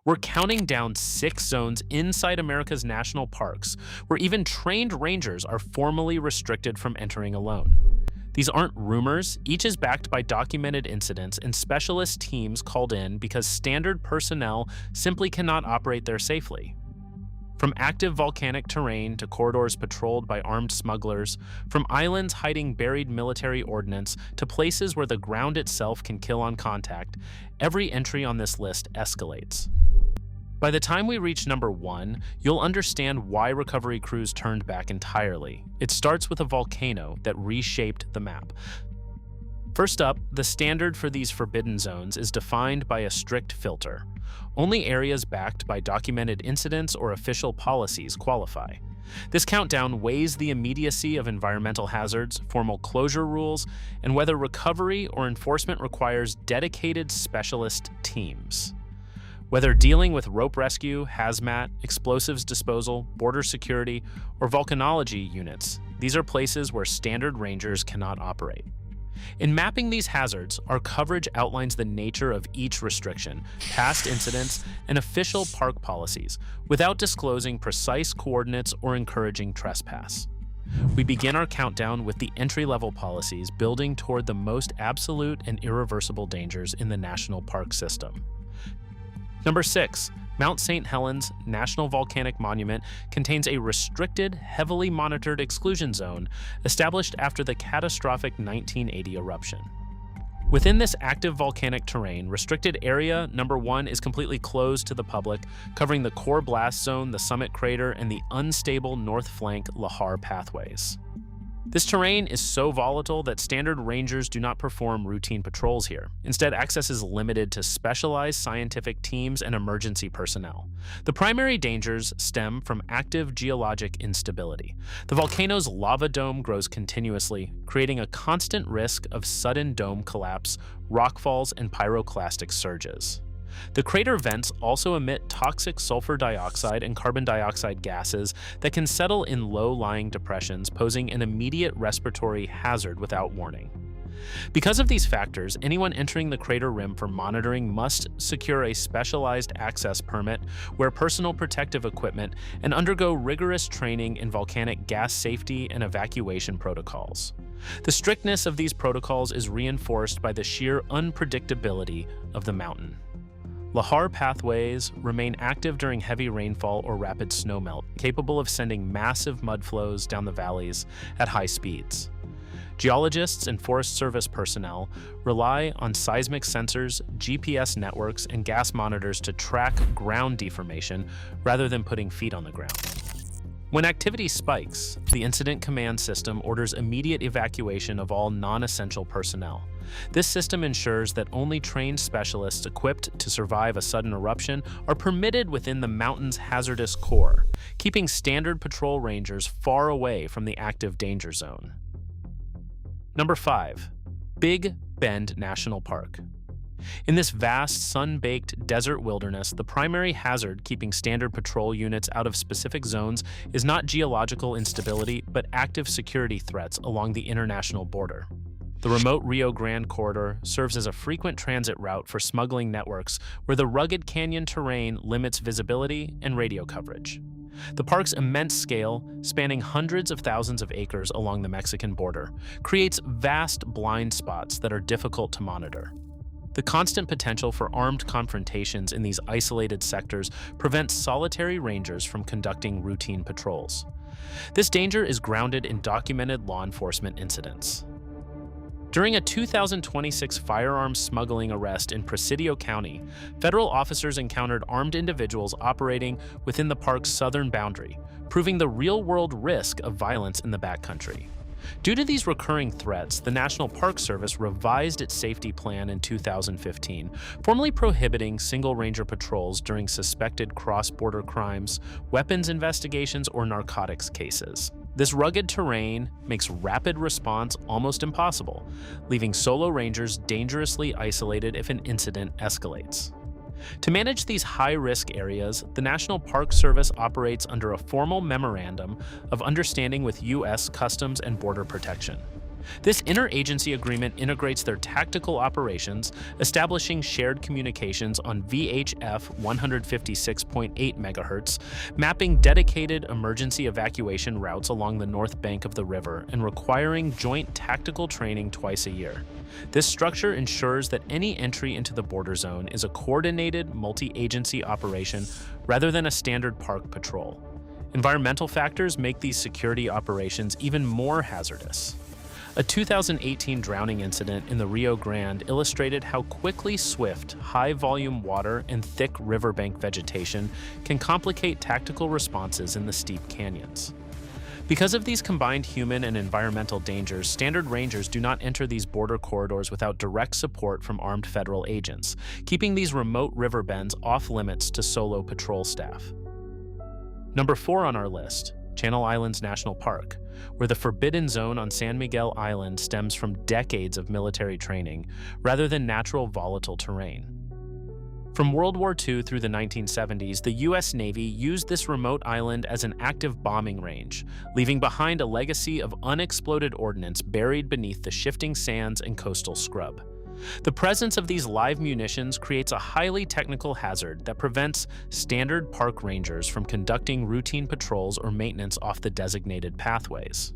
We're counting down 6 zones inside America's national parks where even trained rangers are formally restricted from entering alone. These aren't rumors, each is backed by documented incidents and specialist teams called in because standard personnel simply cannot operate there safely. From active volcanic terrain to corridors patrolled by armed smugglers, from islands hiding buried military ordnance to places where the ground itself can kill on contact, every entry on this list escalates. By the time we reach number 1, you'll understand why recovery crews turned back entirely. It starts with a volcano that reshaped the map. First up, the standard for these forbidden zones is defined by a strict filter. Only areas backed by documented incidents or official policies qualify. This countdown weighs the immediacy of environmental hazards, formal closure rules, and whether recovery or enforcement requires dedicated specialist teams. Whether dealing with rope rescue, hazmat, explosives disposal, border security, or volcanology units, these are places where standard rangers cannot operate. In mapping these hazards, our coverage outlines the nature of each restriction, past incidents, and official park policies, without disclosing precise coordinates or encouraging trespass. We begin our countdown with the entry-level policies building toward the most absolute and irreversible dangers in the national park system. Number 6. Mount St. Helens National Volcanic Monument contains a restricted, heavily monitored exclusion zone established after the catastrophic 1980 eruption. Within this active volcanic terrain, restricted area number 1 is completely closed to the public, covering the core blast zone, the summit crater, and the unstable north flank Lahar pathways. This terrain is so volatile that standard rangers do not perform routine patrols here. Instead, access is limited to specialized scientific teams and emergency personnel. The primary dangers stem from active geologic instability. The volcano's lava dome grows continuously, creating a constant risk of sudden dome collapse, rockfalls, and pyroclastic surges. The crater vents also emit toxic sulfur dioxide and carbon dioxide gases that can settle in low-lying depressions, posing an immediate respiratory hazard without warning. Because of these factors, anyone entering the crater rim for monitoring must secure a specialized access permit, wear personal protective equipment, and undergo rigorous training in volcanic gas safety and evacuation protocols. The strictness of these protocols is reinforced by the sheer unpredictability of the mountain. Lahar pathways remain active during heavy rainfall or rapid snowmelt, capable of sending massive mud flows down the valleys at high speeds. Geologists and Forest Service personnel rely on seismic sensors, GPS networks, and gas monitors to track ground deformation rather than putting feet on the ground. When activity spikes, the Incident Command System orders immediate evacuation of all non-essential personnel. This system ensures that only trained specialists equipped to survive a sudden eruption are permitted within the mountain's hazardous core, keeping standard patrol rangers far away from the active danger zone. Number 5. Big Bend National Park. In this vast, sun-baked desert wilderness, the primary hazard keeping standard patrol units out of specific zones is not geological instability, but active security threats along the international border. The remote Rio Grande corridor serves as a frequent transit route for smuggling networks where the rugged canyon terrain limits visibility and radio coverage. The park's immense scale, spanning hundreds of thousands of acres along the Mexican border, creates vast blind spots that are difficult to monitor. The constant potential for armed confrontations in these isolated sectors prevents solitary rangers from conducting routine patrols. This danger is grounded in documented law enforcement incidents. During a 2026 firearms smuggling arrest in Presidio County, federal officers encountered armed individuals operating within the park's southern boundary, proving the real-world risk of violence in the backcountry. Due to these recurring threats, the National Park Service revised its safety plan in 2015, formally prohibiting single ranger patrols during suspected cross-border crimes, weapons investigations, or narcotics cases. This rugged terrain makes rapid response almost impossible, leaving solo rangers dangerously isolated if an incident escalates. To manage these high-risk areas, the National Park Service operates under a formal memorandum of understanding with U.S. Customs and Border Protection. This interagency agreement integrates their tactical operations, establishing shared communications on VHF 156.8 MHz, mapping dedicated emergency evacuation routes along the north bank of the river, and requiring joint tactical training twice a year. This structure ensures that any entry into the border zone is a coordinated, multi-agency operation rather than a standard park patrol. Environmental factors make these security operations even more hazardous. A 2018 drowning incident in the Rio Grande illustrated how quickly swift, high-volume water and thick riverbank vegetation can complicate tactical responses in the steep canyons. Because of these combined human and environmental dangers, standard rangers do not enter these border corridors without direct support from armed federal agents, keeping these remote river bends off limits to solo patrol staff. Number 4 on our list, Channel Islands National Park, where the forbidden zone on San Miguel Island stems from decades of military training rather than natural volatile terrain. From World War II through the 1970s, the U.S. Navy used this remote island as an active bombing range, leaving behind a legacy of unexploded ordnance buried beneath the shifting sands and coastal scrub. The presence of these live munitions creates a highly technical hazard that prevents standard park rangers from conducting routine patrols or maintenance off the designated pathways.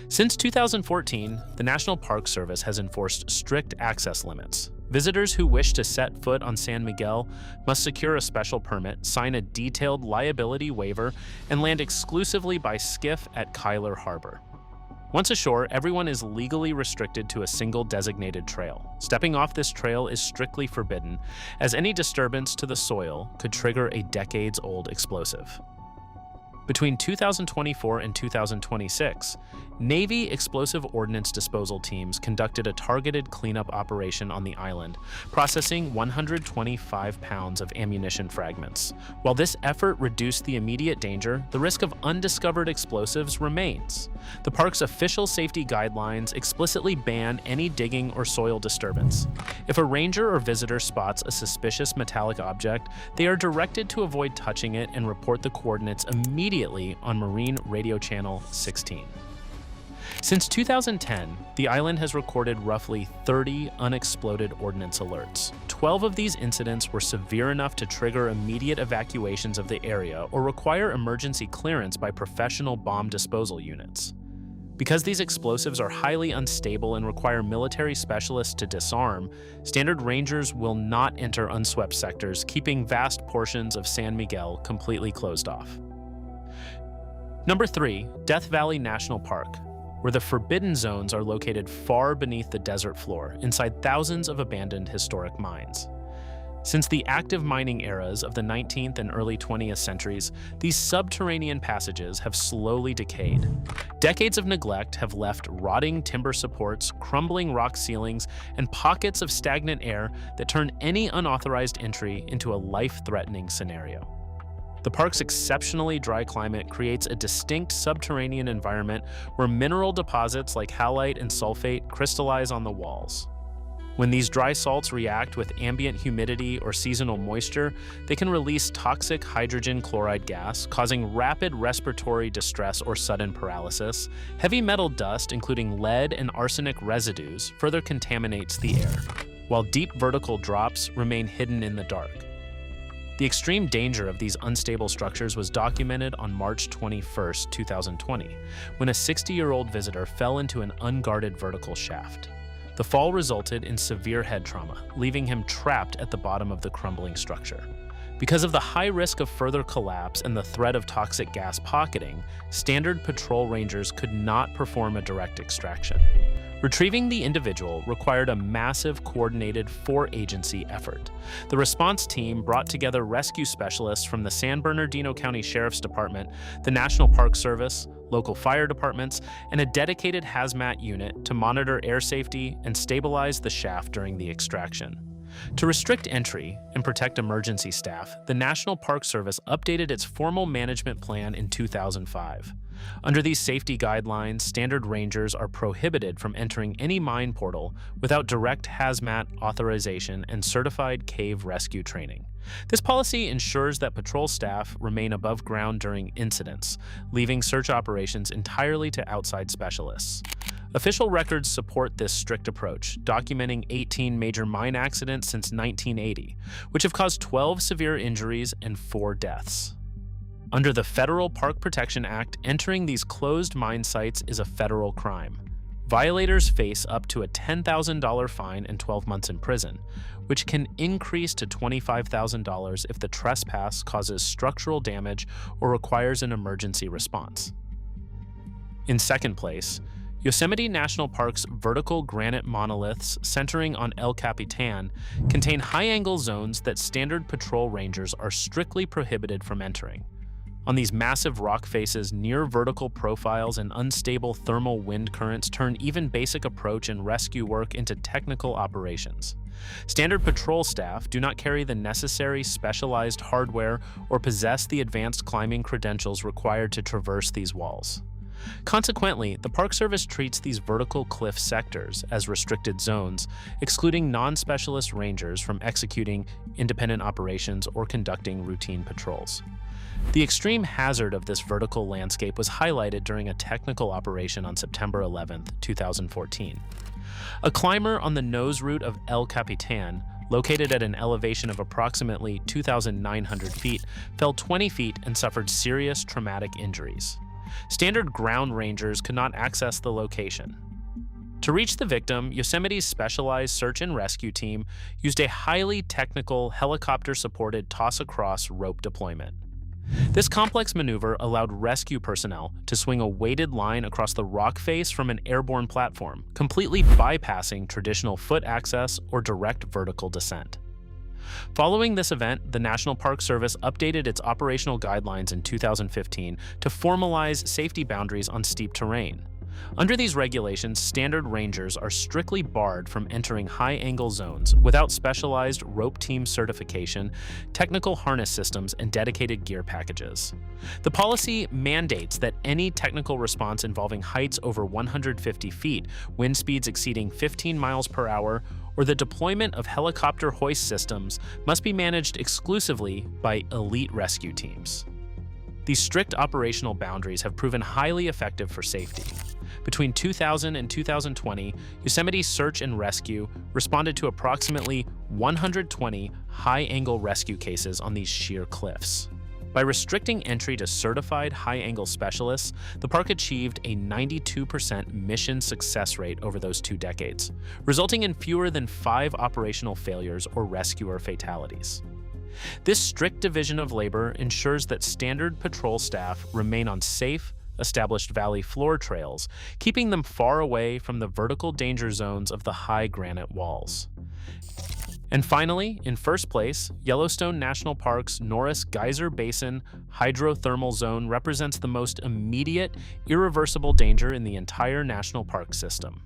Since 2014, the National Park Service has enforced strict access limits. Visitors who wish to set foot on San Miguel must secure a special permit, sign a detailed liability waiver, and land exclusively by skiff at Kyler Harbor. Once ashore, everyone is legally restricted to a single designated trail. Stepping off this trail is strictly forbidden, as any disturbance to the soil could trigger a decades-old explosive. Between 2024 and 2026, Navy explosive ordnance disposal teams conducted a targeted cleanup operation on the island, processing 125 pounds of ammunition fragments. While this effort reduced the immediate danger, the risk of undiscovered explosives remains. The park's official safety guidelines explicitly ban any digging or soil disturbance. If a ranger or visitor spots a suspicious metallic object, they are directed to avoid touching it and report the coordinates immediately on Marine Radio Channel 16. Since 2010, the island has recorded roughly 30 unexploded ordnance alerts. 12 of these incidents were severe enough to trigger immediate evacuations of the area or require emergency clearance by professional bomb disposal units. Because these explosives are highly unstable and require military specialists to disarm, standard rangers will not enter unswept sectors, keeping vast portions of San Miguel completely closed off. Number 3, Death Valley National Park, where the forbidden zones are located far beneath the desert floor, inside thousands of abandoned historic mines. Since the active mining eras of the 19th and early 20th centuries, these subterranean passages have slowly decayed. Decades of neglect have left rotting timber supports, crumbling rock ceilings, and pockets of stagnant air that turn any unauthorized entry into a life-threatening scenario. The park's exceptionally dry climate creates a distinct subterranean environment where mineral deposits like halite and sulfate crystallize on the walls. When these dry salts react with ambient humidity or seasonal moisture, they can release toxic hydrogen chloride gas, causing rapid respiratory distress or sudden paralysis. Heavy metal dust, including lead and arsenic residues, further contaminates the air, while deep vertical drops remain hidden in the dark. The extreme danger of these unstable structures was documented on March 21, 2020, when a 60-year-old visitor fell into an unguarded vertical shaft. The fall resulted in severe head trauma, leaving him trapped at the bottom of the crumbling structure. Because of the high risk of further collapse and the threat of toxic gas pocketing, standard patrol rangers could not perform a direct extraction. Retrieving the individual required a massive, coordinated four-agency effort. The response team brought together rescue specialists from the San Bernardino County Sheriff's Department, the National Park Service, local fire departments, and a dedicated hazmat unit to monitor air safety and stabilize the shaft during the extraction. To restrict entry and protect emergency staff, the National Park Service updated its formal management plan in 2005. Under these safety guidelines, standard rangers are prohibited from entering any mine portal without direct hazmat authorization and certified cave rescue training. This policy ensures that patrol staff remain above ground during incidents, leaving search operations entirely to outside specialists. Official records support this strict approach, documenting 18 major mine accidents since 1980, which have caused 12 severe injuries and 4 deaths. Under the Federal Park Protection Act, entering these closed mine sites is a federal crime. Violators face up to a $10,000 fine and 12 months in prison, which can increase to $25,000 if the trespass causes structural damage or requires an emergency response. In second place, Yosemite National Park's vertical granite monoliths centering on El Capitan contain high-angle zones that standard patrol rangers are strictly prohibited from entering. On these massive rock faces, near vertical profiles and unstable thermal wind currents turn even basic approach and rescue work into technical operations. Standard patrol staff do not carry the necessary specialized hardware or possess the advanced climbing credentials required to traverse these walls. Consequently, the Park Service treats these vertical cliff sectors as restricted zones, excluding non-specialist rangers from executing independent operations or conducting routine patrols. The extreme hazard of this vertical landscape was highlighted during a technical operation on September 11, 2014. A climber on the nose route of El Capitan, located at an elevation of approximately 2,900 feet, fell 20 feet and suffered serious traumatic injuries. Standard ground rangers could not access the location. To reach the victim, Yosemite's specialized search and rescue team used a highly technical helicopter-supported toss-across rope deployment. This complex maneuver allowed rescue personnel to swing a weighted line across the rock face from an airborne platform, completely bypassing traditional foot access or direct vertical descent. Following this event, the National Park Service updated its operational guidelines in 2015 to formalize safety boundaries on steep terrain. Under these regulations, standard rangers are strictly barred from entering high-angle zones without specialized rope team certification, technical harness systems, and dedicated gear packages. The policy mandates that any technical response involving heights over 150 feet, wind speeds exceeding 15 miles per hour, or the deployment of helicopter hoist systems must be managed exclusively by elite rescue teams. These strict operational boundaries have proven highly effective for safety. Between 2000 and 2020, Yosemite Search and Rescue responded to approximately 120 high-angle rescue cases on these sheer cliffs. By restricting entry to certified high-angle specialists, the park achieved a 92% mission success rate over those 2 decades, resulting in fewer than 5 operational failures or rescuer fatalities. This strict division of labor ensures that standard patrol staff remain on safe, established valley floor trails, keeping them far away from the vertical danger zones of the high granite walls. And finally, in first place, Yellowstone National Park's Norris Geyser Basin hydrothermal zone represents the most immediate, irreversible danger in the entire national park system.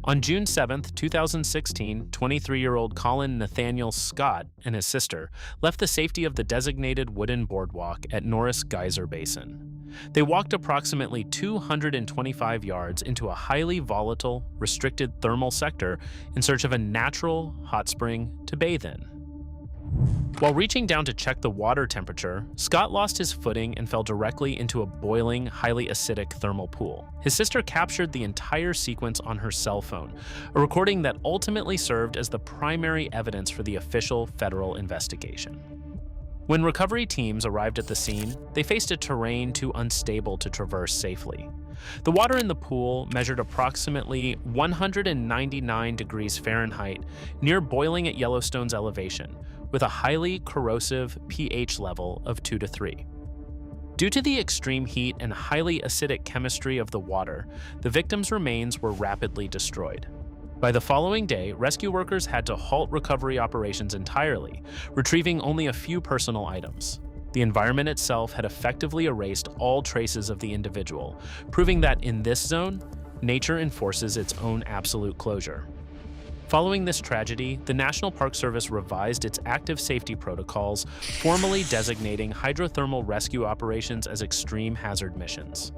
On June 7, 2016, 23-year-old Colin Nathaniel Scott and his sister left the safety of the designated wooden boardwalk at Norris Geyser Basin. They walked approximately 225 yards into a highly volatile, restricted thermal sector in search of a natural hot spring to bathe in. While reaching down to check the water temperature, Scott lost his footing and fell directly into a boiling, highly acidic thermal pool. His sister captured the entire sequence on her cell phone, a recording that ultimately served as the primary evidence for the official federal investigation. When recovery teams arrived at the scene, they faced a terrain too unstable to traverse safely. The water in the pool measured approximately 199 degrees Fahrenheit, near boiling at Yellowstone's elevation, with a highly corrosive pH level of 2 to 3. Due to the extreme heat and highly acidic chemistry of the water, the victims' remains were rapidly destroyed. By the following day, rescue workers had to halt recovery operations entirely, retrieving only a few personal items. The environment itself had effectively erased all traces of the individual, proving that in this zone, nature enforces its own absolute closure. Following this tragedy, the National Park Service revised its active safety protocols, formally designating hydrothermal rescue operations as extreme hazard missions.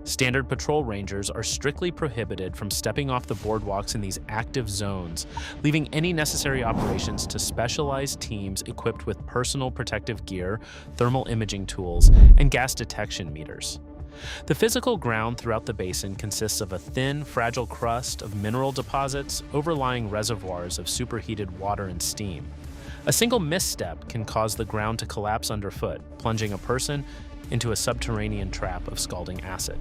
Standard patrol rangers are strictly prohibited from stepping off the boardwalks in these active zones, leaving any necessary operations to specialized teams equipped with personal protective gear, thermal imaging tools, and gas detection meters. The physical ground throughout the basin consists of a thin, fragile crust of mineral deposits overlying reservoirs of superheated water and steam. A single misstep can cause the ground to collapse underfoot, plunging a person into a subterranean trap of scalding acid.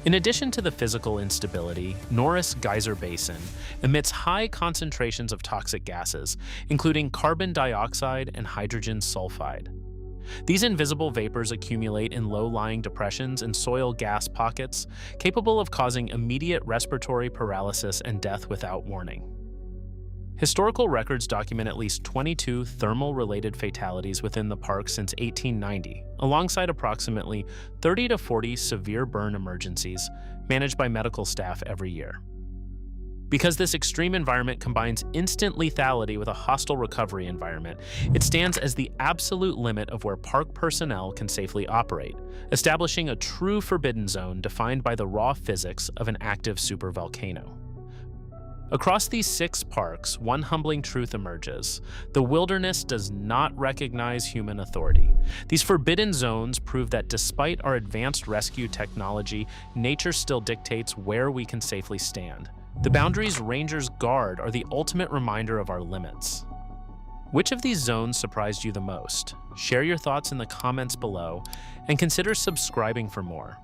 In addition to the physical instability, Norris Geyser Basin emits high concentrations of toxic gases, including carbon dioxide and hydrogen sulfide. These invisible vapors accumulate in low-lying depressions and soil gas pockets, capable of causing immediate respiratory paralysis and death without warning. Historical records document at least 22 thermal-related fatalities within the park since 1890, alongside approximately 30 to 40 severe burn emergencies managed by medical staff every year. Because this extreme environment combines instant lethality with a hostile recovery environment, it stands as the absolute limit of where park personnel can safely operate, establishing a true forbidden zone defined by the raw physics of an active supervolcano. Across these 6 parks, one humbling truth emerges: the wilderness does not recognize human authority. These forbidden zones prove that despite our advanced rescue technology, nature still dictates where we can safely stand. The boundaries rangers guard are the ultimate reminder of our limits. Which of these zones surprised you the most? Share your thoughts in the comments below, and consider subscribing for more.